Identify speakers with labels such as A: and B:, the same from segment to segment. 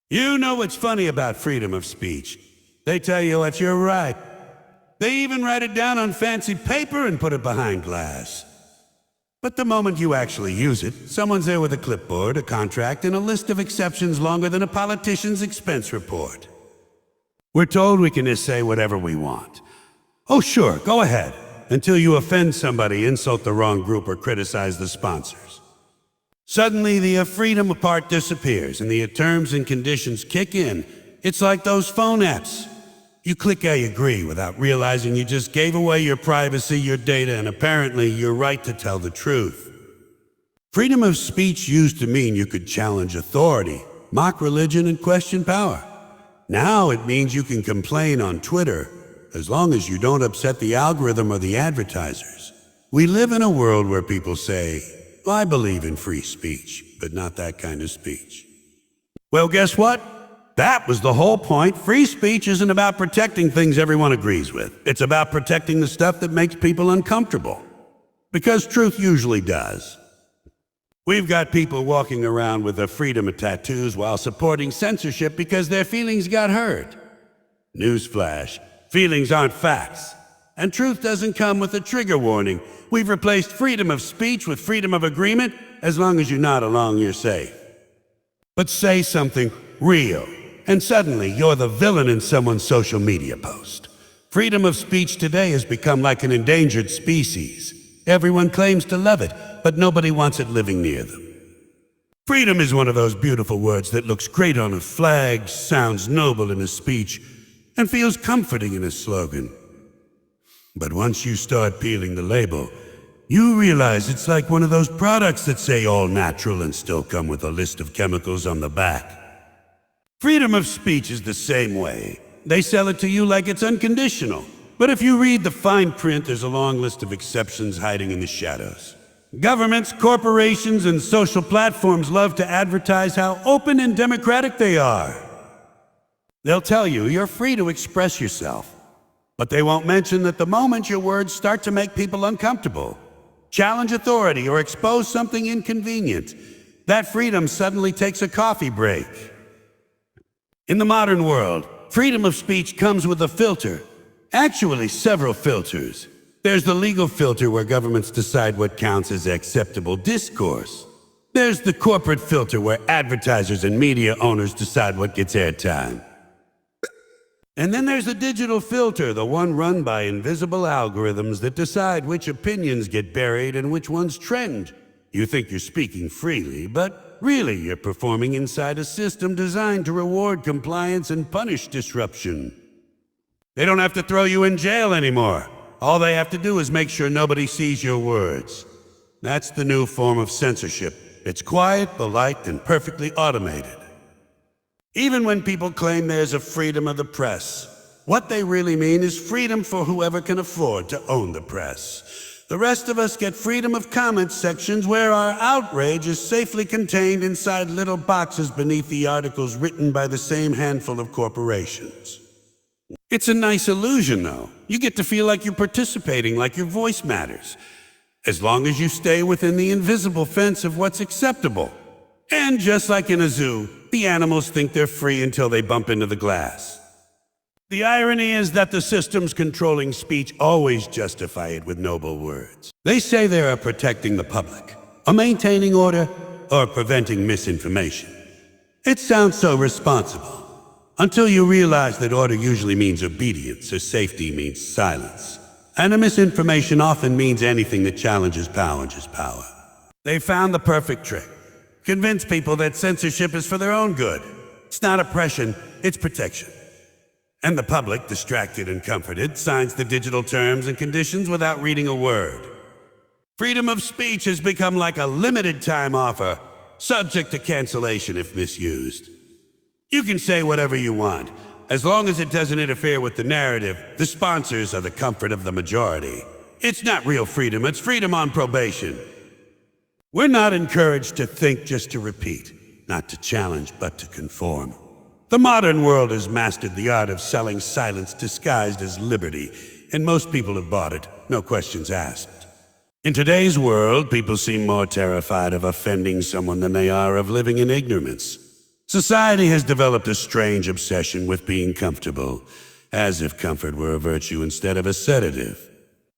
A: You know what's funny about freedom of speech? They tell you that you're right. They even write it down on fancy paper and put it behind glass. But the moment you actually use it, someone's there with a clipboard, a contract, and a list of exceptions longer than a politician's expense report. We're told we can just say whatever we want. Oh sure, go ahead, until you offend somebody, insult the wrong group, or criticize the sponsors. Suddenly, the freedom part disappears, and the terms and conditions kick in. It's like those phone apps. You click I agree without realizing you just gave away your privacy, your data, and apparently your right to tell the truth. Freedom of speech used to mean you could challenge authority, mock religion, and question power. Now it means you can complain on Twitter, as long as you don't upset the algorithm or the advertisers. We live in a world where people say, I believe in free speech, but not that kind of speech. Well, guess what? That was the whole point. Free speech isn't about protecting things everyone agrees with. It's about protecting the stuff that makes people uncomfortable. Because truth usually does. We've got people walking around with the freedom of tattoos while supporting censorship because their feelings got hurt. Newsflash, feelings aren't facts. And truth doesn't come with a trigger warning. We've replaced freedom of speech with freedom of agreement. As long as you nod along, you're safe. But say something real, and suddenly you're the villain in someone's social media post. Freedom of speech today has become like an endangered species. Everyone claims to love it, but nobody wants it living near them. Freedom is one of those beautiful words that looks great on a flag, sounds noble in a speech, and feels comforting in a slogan. But once you start peeling the label, you realize it's like one of those products that say all natural and still come with a list of chemicals on the back. Freedom of speech is the same way. They sell it to you like it's unconditional. But if you read the fine print, there's a long list of exceptions hiding in the shadows. Governments, corporations, and social platforms love to advertise how open and democratic they are. They'll tell you you're free to express yourself. But they won't mention that the moment your words start to make people uncomfortable, challenge authority, or expose something inconvenient, that freedom suddenly takes a coffee break. In the modern world, freedom of speech comes with a filter. Actually, several filters. There's the legal filter where governments decide what counts as acceptable discourse. There's the corporate filter where advertisers and media owners decide what gets airtime. And then there's the digital filter, the one run by invisible algorithms that decide which opinions get buried and which ones trend. You think you're speaking freely, but really you're performing inside a system designed to reward compliance and punish disruption. They don't have to throw you in jail anymore. All they have to do is make sure nobody sees your words. That's the new form of censorship. It's quiet, polite, and perfectly automated. Even when people claim there's a freedom of the press, what they really mean is freedom for whoever can afford to own the press. The rest of us get freedom of comment sections where our outrage is safely contained inside little boxes beneath the articles written by the same handful of corporations. It's a nice illusion, though. You get to feel like you're participating, like your voice matters, as long as you stay within the invisible fence of what's acceptable. And just like in a zoo, the animals think they're free until they bump into the glass. The irony is that the systems controlling speech always justify it with noble words. They say they are protecting the public, or maintaining order, or preventing misinformation. It sounds so responsible, until you realize that order usually means obedience, or safety means silence. And a misinformation often means anything that challenges power. They found the perfect trick. Convince people that censorship is for their own good. It's not oppression, it's protection. And the public, distracted and comforted, signs the digital terms and conditions without reading a word. Freedom of speech has become like a limited time offer, subject to cancellation if misused. You can say whatever you want, as long as it doesn't interfere with the narrative, the sponsors, or the comfort of the majority. It's not real freedom, it's freedom on probation. We're not encouraged to think just to repeat, not to challenge but to conform. The modern world has mastered the art of selling silence disguised as liberty, and most people have bought it, no questions asked. In today's world, people seem more terrified of offending someone than they are of living in ignorance. Society has developed a strange obsession with being comfortable, as if comfort were a virtue instead of a sedative.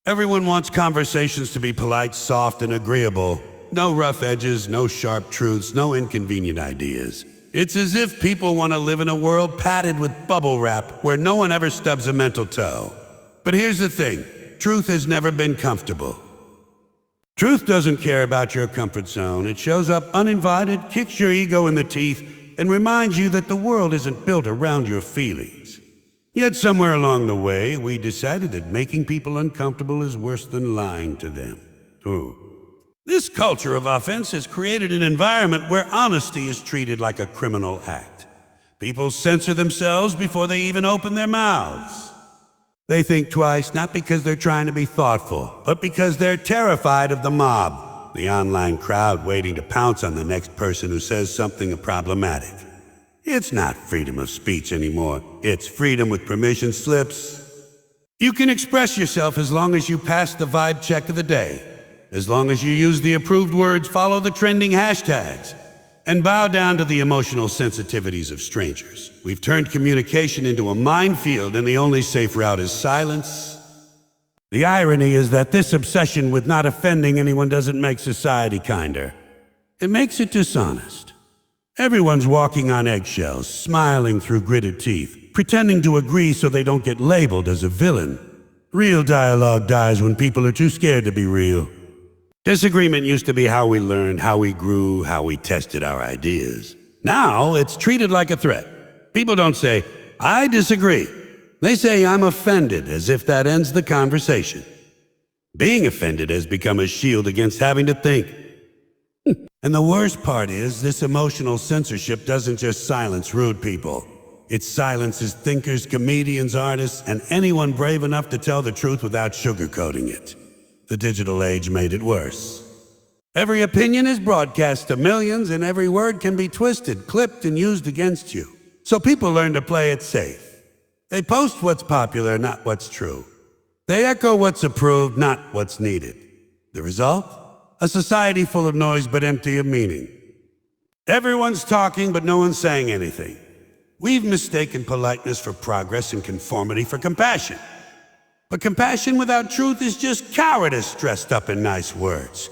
A: Everyone wants conversations to be polite, soft, and agreeable. No rough edges, no sharp truths, no inconvenient ideas. It's as if people want to live in a world padded with bubble wrap where no one ever stubs a mental toe. But here's the thing, truth has never been comfortable. Truth doesn't care about your comfort zone. It shows up uninvited, kicks your ego in the teeth, and reminds you that the world isn't built around your feelings. Yet somewhere along the way, we decided that making people uncomfortable is worse than lying to them. This culture of offense has created an environment where honesty is treated like a criminal act. People censor themselves before they even open their mouths. They think twice, not because they're trying to be thoughtful, but because they're terrified of the mob, the online crowd waiting to pounce on the next person who says something problematic. It's not freedom of speech anymore. It's freedom with permission slips. You can express yourself as long as you pass the vibe check of the day, as long as you use the approved words, follow the trending hashtags, and bow down to the emotional sensitivities of strangers. We've turned communication into a minefield, and the only safe route is silence. The irony is that this obsession with not offending anyone doesn't make society kinder. It makes it dishonest. Everyone's walking on eggshells, smiling through gritted teeth, pretending to agree so they don't get labeled as a villain. Real dialogue dies when people are too scared to be real. Disagreement used to be how we learned, how we grew, how we tested our ideas. Now it's treated like a threat. People don't say, "I disagree." They say, "I'm offended," as if that ends the conversation. Being offended has become a shield against having to think. And the worst part is, this emotional censorship doesn't just silence rude people. It silences thinkers, comedians, artists, and anyone brave enough to tell the truth without sugarcoating it. The digital age made it worse. Every opinion is broadcast to millions, and every word can be twisted, clipped, and used against you. So people learn to play it safe. They post what's popular, not what's true. They echo what's approved, not what's needed. The result? A society full of noise but empty of meaning. Everyone's talking, but no one's saying anything. We've mistaken politeness for progress and conformity for compassion. But compassion without truth is just cowardice dressed up in nice words.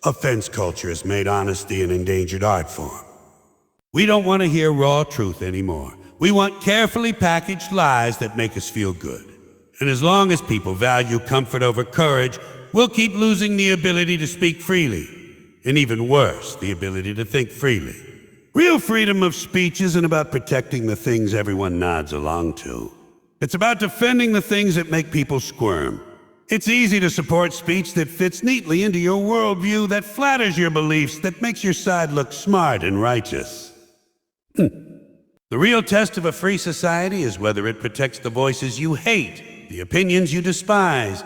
A: Offense culture has made honesty an endangered art form. We don't want to hear raw truth anymore. We want carefully packaged lies that make us feel good. And as long as people value comfort over courage, we'll keep losing the ability to speak freely. And even worse, the ability to think freely. Real freedom of speech isn't about protecting the things everyone nods along to. It's about defending the things that make people squirm. It's easy to support speech that fits neatly into your worldview, that flatters your beliefs, that makes your side look smart and righteous. The real test of a free society is whether it protects the voices you hate, the opinions you despise,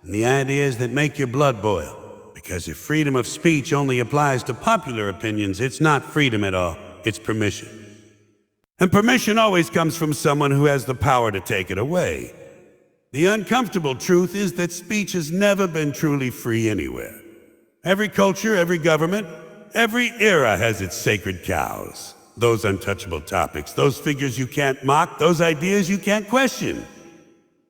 A: and the ideas that make your blood boil. Because if freedom of speech only applies to popular opinions, it's not freedom at all, it's permission. And permission always comes from someone who has the power to take it away. The uncomfortable truth is that speech has never been truly free anywhere. Every culture, every government, every era has its sacred cows. Those untouchable topics, those figures you can't mock, those ideas you can't question.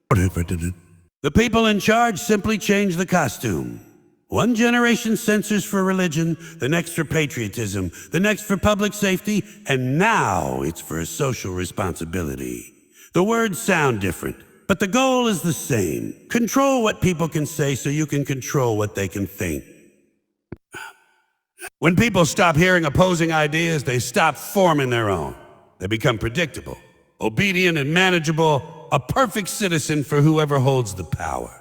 A: The people in charge simply change the costume. One generation censors for religion, the next for patriotism, the next for public safety, and now it's for social responsibility. The words sound different, but the goal is the same. Control what people can say so you can control what they can think. When people stop hearing opposing ideas, they stop forming their own. They become predictable, obedient and manageable, a perfect citizen for whoever holds the power.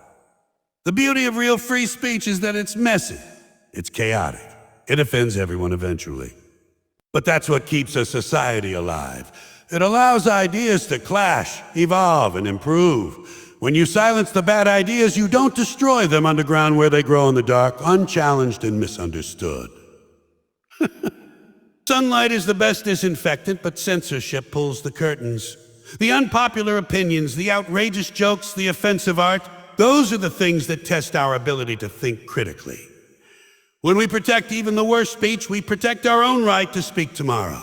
A: The beauty of real free speech is that it's messy, it's chaotic, it offends everyone eventually. But that's what keeps a society alive. It allows ideas to clash, evolve, and improve. When you silence the bad ideas, you don't destroy them underground where they grow in the dark, unchallenged and misunderstood. Sunlight is the best disinfectant, but censorship pulls the curtains. The unpopular opinions, the outrageous jokes, the offensive art, those are the things that test our ability to think critically. When we protect even the worst speech, we protect our own right to speak tomorrow.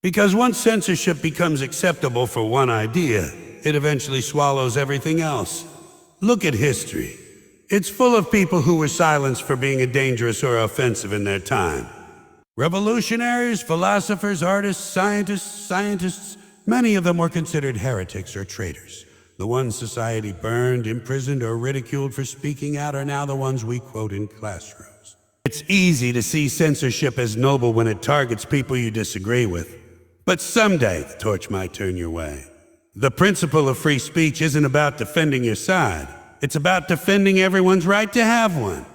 A: Because once censorship becomes acceptable for one idea, it eventually swallows everything else. Look at history. It's full of people who were silenced for being dangerous or offensive in their time. Revolutionaries, philosophers, artists, scientists, many of them were considered heretics or traitors. The ones society burned, imprisoned, or ridiculed for speaking out are now the ones we quote in classrooms. It's easy to see censorship as noble when it targets people you disagree with. But someday the torch might turn your way. The principle of free speech isn't about defending your side. It's about defending everyone's right to have one.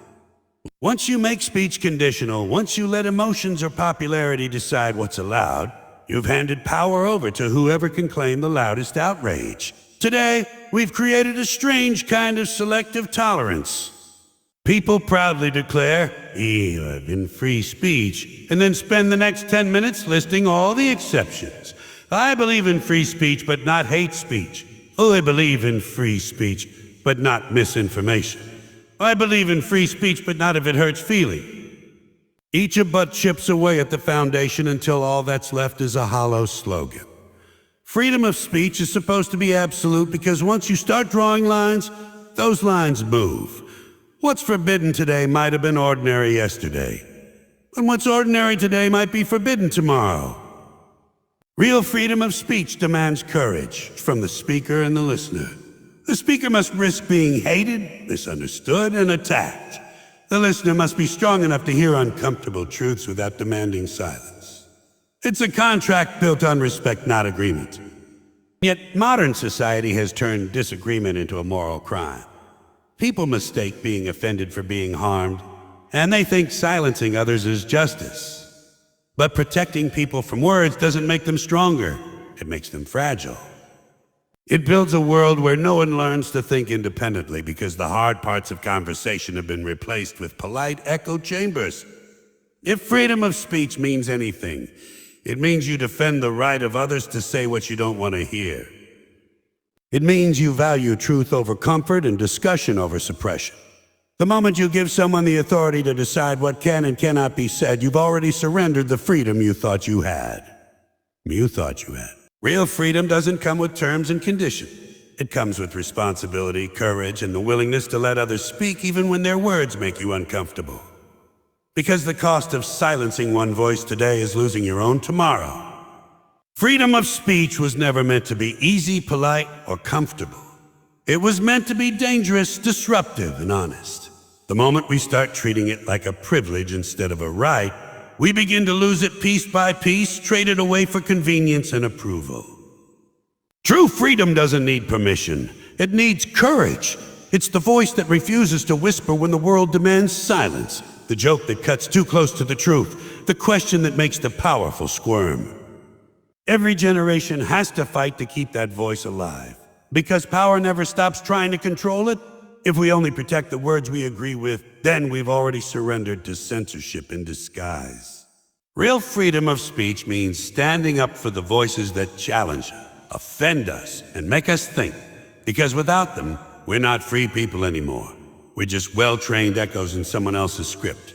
A: Once you make speech conditional, once you let emotions or popularity decide what's allowed, you've handed power over to whoever can claim the loudest outrage. Today, we've created a strange kind of selective tolerance. People proudly declare, "We live in free speech," and then spend the next 10 minutes listing all the exceptions. I believe in free speech, but not hate speech. Oh, I believe in free speech, but not misinformation. I believe in free speech, but not if it hurts feeling. Each butt chips away at the foundation until all that's left is a hollow slogan. Freedom of speech is supposed to be absolute because once you start drawing lines, those lines move. What's forbidden today might have been ordinary yesterday. And what's ordinary today might be forbidden tomorrow. Real freedom of speech demands courage from the speaker and the listener. The speaker must risk being hated, misunderstood, and attacked. The listener must be strong enough to hear uncomfortable truths without demanding silence. It's a contract built on respect, not agreement. Yet modern society has turned disagreement into a moral crime. People mistake being offended for being harmed, and they think silencing others is justice. But protecting people from words doesn't make them stronger. It makes them fragile. It builds a world where no one learns to think independently because the hard parts of conversation have been replaced with polite echo chambers. If freedom of speech means anything, it means you defend the right of others to say what you don't want to hear. It means you value truth over comfort and discussion over suppression. The moment you give someone the authority to decide what can and cannot be said, you've already surrendered the freedom you thought you had. Real freedom doesn't come with terms and conditions. It comes with responsibility, courage, and the willingness to let others speak even when their words make you uncomfortable. Because the cost of silencing one voice today is losing your own tomorrow. Freedom of speech was never meant to be easy, polite, or comfortable. It was meant to be dangerous, disruptive, and honest. The moment we start treating it like a privilege instead of a right, we begin to lose it piece by piece, trade it away for convenience and approval. True freedom doesn't need permission. It needs courage. It's the voice that refuses to whisper when the world demands silence, the joke that cuts too close to the truth, the question that makes the powerful squirm. Every generation has to fight to keep that voice alive, because power never stops trying to control it. If we only protect the words we agree with, then we've already surrendered to censorship in disguise. Real freedom of speech means standing up for the voices that challenge us, offend us, and make us think. Because without them, we're not free people anymore. We're just well-trained echoes in someone else's script.